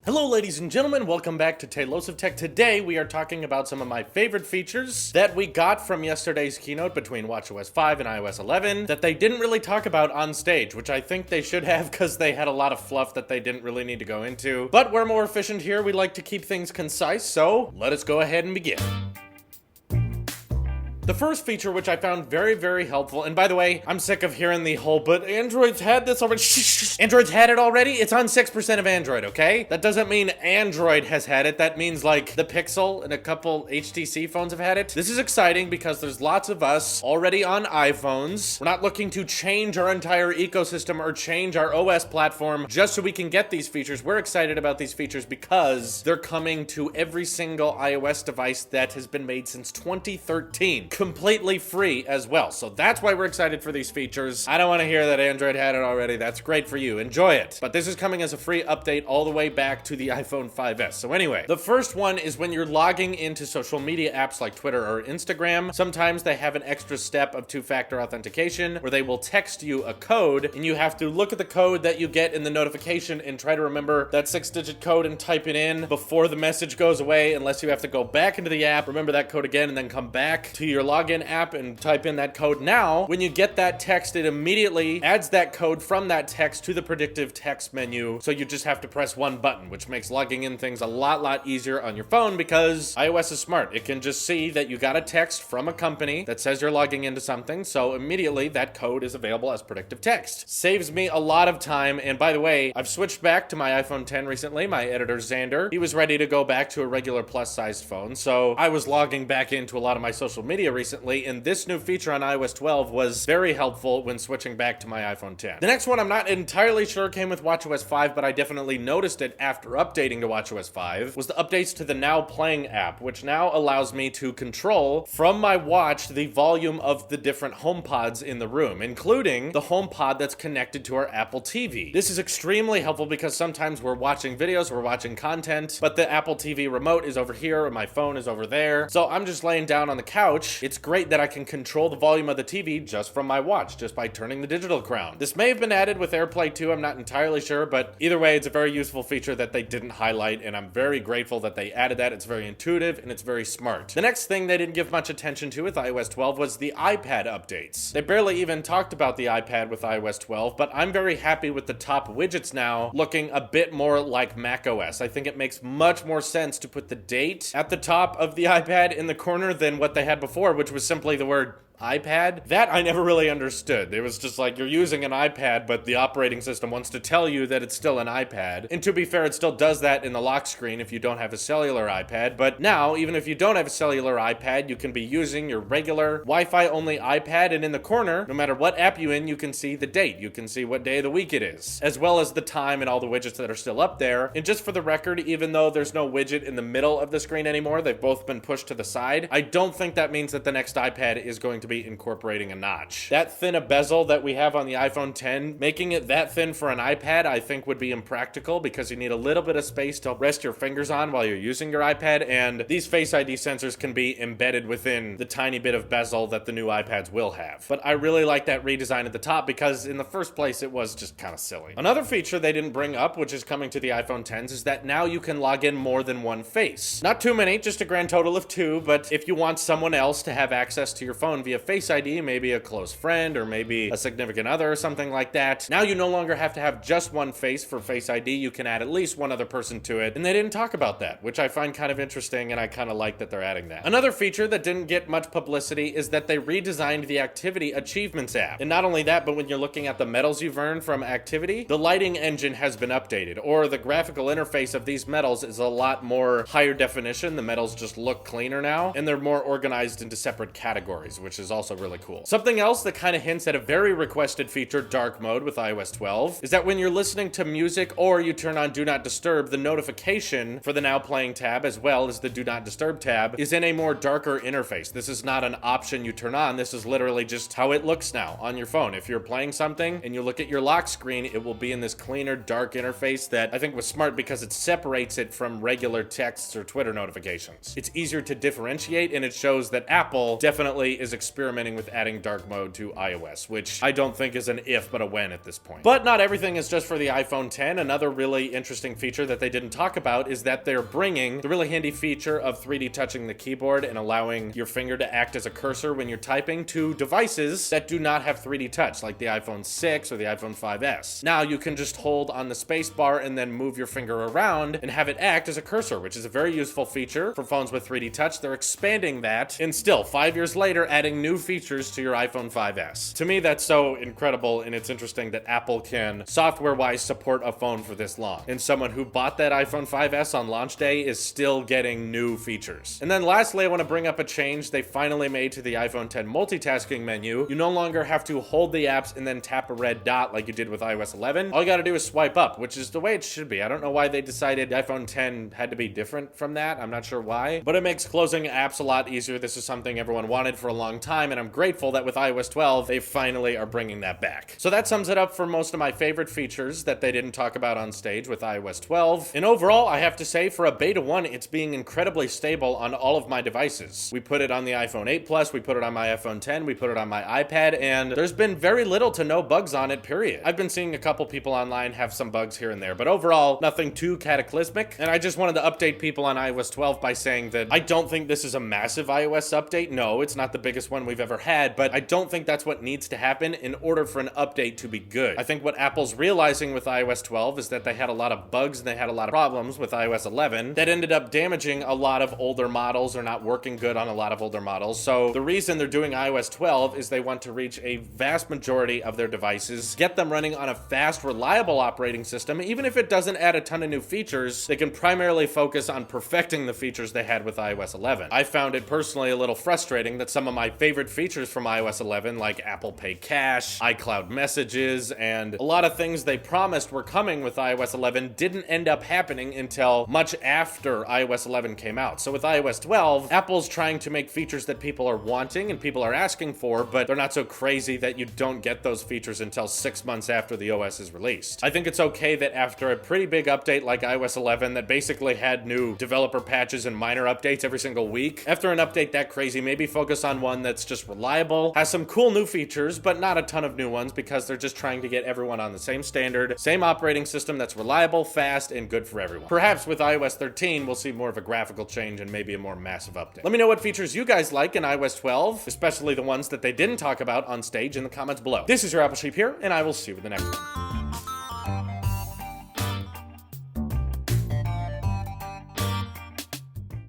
Hello ladies and gentlemen, welcome back to Tailosive Tech. Today we are talking about some of my favorite features that we got from yesterday's keynote between watchOS 5 and iOS 11 that they didn't really talk about on stage, which I think they should have because they had a lot of fluff that they didn't really need to go into. But we're more efficient here, we like to keep things concise, so let us go ahead and begin. The first feature, which I found very, very helpful, and by the way, I'm sick of hearing the whole, but Android's had this already. Android's had it already? It's on 6% of Android, okay? That doesn't mean Android has had it. That means like the Pixel and a couple HTC phones have had it. This is exciting because there's lots of us already on iPhones. We're not looking to change our entire ecosystem or change our OS platform just so we can get these features. We're excited about these features because they're coming to every single iOS device that has been made since 2013. Completely free as well. So that's why we're excited for these features. I don't want to hear that Android had it already. That's great for you. Enjoy it. But this is coming as a free update all the way back to the iPhone 5S. So anyway, the first one is when you're logging into social media apps like Twitter or Instagram. Sometimes they have an extra step of two-factor authentication where they will text you a code and you have to look at the code that you get in the notification and try to remember that 6-digit code and type it in before the message goes away, unless you have to go back into the app, remember that code again, and then come back to your login app and type in that code. Now, when you get that text, it immediately adds that code from that text to the predictive text menu. So you just have to press one button, which makes logging in things a lot easier on your phone because iOS is smart. It can just see that you got a text from a company that says you're logging into something. So immediately that code is available as predictive text. Saves me a lot of time. And by the way, I've switched back to my iPhone 10 recently. My editor, Xander, he was ready to go back to a regular plus-sized phone. So I was logging back into a lot of my social media recently, and this new feature on iOS 12 was very helpful when switching back to my iPhone 10. The next one I'm not entirely sure came with watchOS 5, but I definitely noticed it after updating to watchOS 5, was the updates to the Now Playing app, which now allows me to control from my watch the volume of the different HomePods in the room, including the HomePod that's connected to our Apple TV. This is extremely helpful because sometimes we're watching videos, we're watching content, but the Apple TV remote is over here and my phone is over there. So I'm just laying down on the couch. It's great that I can control the volume of the TV just from my watch, just by turning the digital crown. This may have been added with AirPlay 2, I'm not entirely sure, but either way, it's a very useful feature that they didn't highlight, and I'm very grateful that they added that. It's very intuitive, and it's very smart. The next thing they didn't give much attention to with iOS 12 was the iPad updates. They barely even talked about the iPad with iOS 12, but I'm very happy with the top widgets now looking a bit more like macOS. I think it makes much more sense to put the date at the top of the iPad in the corner than what they had before, which was simply the word iPad. That I never really understood. It was just like you're using an iPad, but the operating system wants to tell you that it's still an iPad. And to be fair, it still does that in the lock screen if you don't have a cellular iPad. But now, even if you don't have a cellular iPad, you can be using your regular Wi-Fi only iPad, and in the corner, no matter what app you're in, you can see the date. You can see what day of the week it is, as well as the time and all the widgets that are still up there. And just for the record, even though there's no widget in the middle of the screen anymore, they've both been pushed to the side. I don't think that means that the next iPad is going to be incorporating a notch. That thin a bezel that we have on the iPhone 10, making it that thin for an iPad, I think would be impractical because you need a little bit of space to rest your fingers on while you're using your iPad, and these Face ID sensors can be embedded within the tiny bit of bezel that the new iPads will have. But I really like that redesign at the top because in the first place it was just kind of silly. Another feature they didn't bring up, which is coming to the iPhone 10s, is that now you can log in more than one face. Not too many, just a grand total of 2, but if you want someone else to have access to your phone via Face ID, maybe a close friend or maybe a significant other or something like that, now you no longer have to have just one face for Face ID. You can add at least one other person to it, and they didn't talk about that, which I find kind of interesting, and I kind of like that they're adding that. Another feature that didn't get much publicity is that they redesigned the Activity Achievements app. And not only that, but when you're looking at the medals you've earned from Activity, the lighting engine has been updated, or the graphical interface of these medals is a lot more higher definition. The medals just look cleaner now, and they're more organized into separate categories, which is also really cool. Something else that kind of hints at a very requested feature, dark mode with iOS 12, is that when you're listening to music or you turn on Do Not Disturb, the notification for the Now Playing tab as well as the Do Not Disturb tab is in a more darker interface. This is not an option you turn on. This is literally just how it looks now on your phone. If you're playing something and you look at your lock screen, it will be in this cleaner, dark interface that I think was smart because it separates it from regular texts or Twitter notifications. It's easier to differentiate, and it shows that Apple definitely is experimenting experimenting with adding dark mode to iOS, which I don't think is an if but a when at this point. But not everything is just for the iPhone 10. Another really interesting feature that they didn't talk about is that they're bringing the really handy feature of 3D touching the keyboard and allowing your finger to act as a cursor when you're typing to devices that do not have 3D touch, like the iPhone 6 or the iPhone 5S. Now you can just hold on the space bar and then move your finger around and have it act as a cursor, which is a very useful feature for phones with 3D touch. They're expanding that, and still 5 years later adding new features to your iPhone 5S. To me, that's so incredible, and it's interesting that Apple can software-wise support a phone for this long. And someone who bought that iPhone 5S on launch day is still getting new features. And then lastly, I want to bring up a change they finally made to the iPhone 10 multitasking menu. You no longer have to hold the apps and then tap a red dot like you did with iOS 11. All you gotta do is swipe up, which is the way it should be. I don't know why they decided the iPhone 10 had to be different from that. I'm not sure why, but it makes closing apps a lot easier. This is something everyone wanted for a long time, and I'm grateful that with iOS 12, they finally are bringing that back. So that sums it up for most of my favorite features that they didn't talk about on stage with iOS 12. And overall, I have to say, for a beta 1, it's being incredibly stable on all of my devices. We put it on the iPhone 8 Plus, we put it on my iPhone 10, we put it on my iPad, and there's been very little to no bugs on it, period. I've been seeing a couple people online have some bugs here and there, but overall, nothing too cataclysmic. And I just wanted to update people on iOS 12 by saying that I don't think this is a massive iOS update. No, it's not the biggest one we've ever had, but I don't think that's what needs to happen in order for an update to be good. I think what Apple's realizing with iOS 12 is that they had a lot of bugs and they had a lot of problems with iOS 11 that ended up damaging a lot of older models or not working good on a lot of older models. So the reason they're doing iOS 12 is they want to reach a vast majority of their devices, get them running on a fast, reliable operating system. Even if it doesn't add a ton of new features, they can primarily focus on perfecting the features they had with iOS 11. I found it personally a little frustrating that some of my favorite features from iOS 11, like Apple Pay Cash, iCloud Messages, and a lot of things they promised were coming with iOS 11 didn't end up happening until much after iOS 11 came out. So with iOS 12, Apple's trying to make features that people are wanting and people are asking for, but they're not so crazy that you don't get those features until 6 months after the OS is released. I think it's okay that after a pretty big update like iOS 11 that basically had new developer patches and minor updates every single week, after an update that crazy, maybe focus on one that's just reliable, has some cool new features, but not a ton of new ones because they're just trying to get everyone on the same standard, same operating system that's reliable, fast, and good for everyone. Perhaps with iOS 13, we'll see more of a graphical change and maybe a more massive update. Let me know what features you guys like in iOS 12, especially the ones that they didn't talk about on stage in the comments below. This is your Apple Sheep here, and I will see you in the next one.